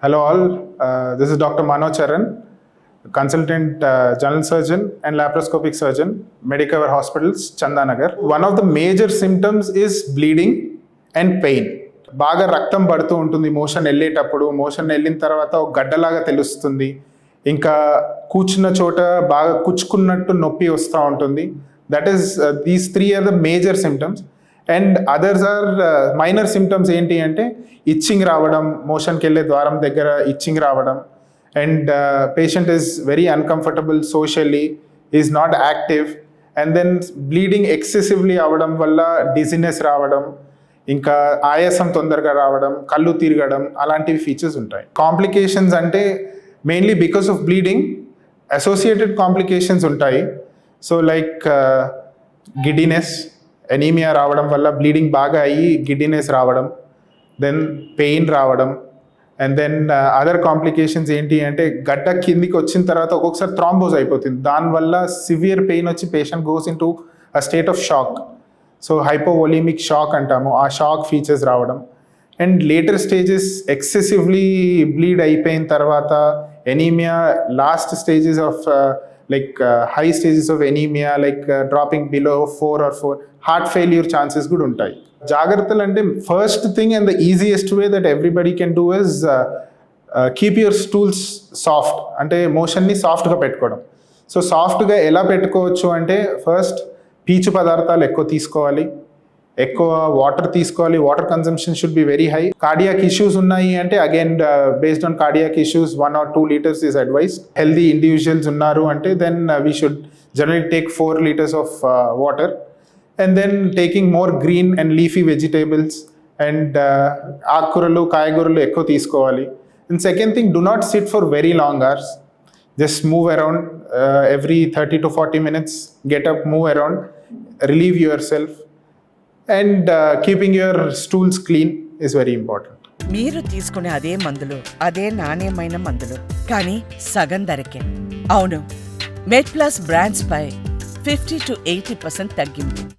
Hello all, this is Dr. Manoj Charan, consultant general surgeon and laparoscopic surgeon, Medicover Hospitals, Chandanagar. One of the major symptoms is bleeding and pain. బాగా రక్తం పడుతూ ఉంటుంది motion వెళ్ళేటప్పుడు, motion వెళ్ళిన తర్వాత ఒక గడ్డలాగా తెలుస్తుంది, ఇంకా కూర్చున్న చోట బాగా కుచ్చుకున్నట్టు నొప్పి వస్తూ ఉంటుంది. That is these 3 are the major symptoms. And others are minor symptoms. ఏంటి అంటే ఇచ్చింగ్ రావడం, మోషన్కి వెళ్ళే ద్వారం దగ్గర ఇచ్చింగ్ రావడం, and patient is very uncomfortable socially, is not active, and then bleeding excessively అవ్వడం వల్ల డిజినెస్ రావడం, ఇంకా ఆయాసం తొందరగా రావడం, కళ్ళు తిరగడం, అలాంటివి ఫీచర్స్ ఉంటాయి. కాంప్లికేషన్స్ అంటే mainly because of bleeding associated complications ఉంటాయి. సో లైక్ గిడ్డినెస్, ఎనీమియా రావడం వల్ల బ్లీడింగ్ బాగా అయ్యి గిడ్డినెస్ రావడం, దెన్ పెయిన్ రావడం, అండ్ దెన్ అదర్ కాంప్లికేషన్స్ ఏంటి అంటే గడ్డ కిందికి వచ్చిన తర్వాత ఒక్కొక్కసారి థ్రాంబోజ్ అయిపోతుంది, దానివల్ల సివియర్ పెయిన్ వచ్చి patient goes into a state of shock. So hypovolemic shock అంటాము, ఆ షాక్ ఫీచర్స్ రావడం. And later stages excessively bleed అయిపోయిన తర్వాత anaemia, last stages of high stages of anemia, dropping below 4 or 4, heart failure chances కూడా ఉంటాయి. జాగ్రత్తలు అంటే first thing and the easiest way that everybody can do is keep your stools soft. అంటే మోషన్ని సాఫ్ట్గా పెట్టుకోవడం. So సాఫ్ట్గా ఎలా పెట్టుకోవచ్చు అంటే ఫస్ట్ పీచు పదార్థాలు ఎక్కువ తీసుకోవాలి, ఎక్కువ వాటర్ తీసుకోవాలి. Water consumption should be very high. Cardiac issues ఉన్నాయి అంటే again based on cardiac issues 1 or 2 liters is advice. Healthy individuals ఉన్నారు అంటే then we should generally take 4 liters of water. And then taking more green and leafy vegetables and ఆకుకూరలు, కాయగూరలు ఎక్కువ తీసుకోవాలి. And second thing, do not sit for very long hours. Just move around every 30 to 40 minutes. Get up, move around, relieve yourself. And keeping your stools clean is very important. మీరు తీసుకునే అదే మందులు, అదే నాణ్యమైన మందులు, కానీ సగం ధరకే. అవును, మెడ్ ప్లస్ బ్రాండ్స్ పై 50 to 80% తగ్గింపు.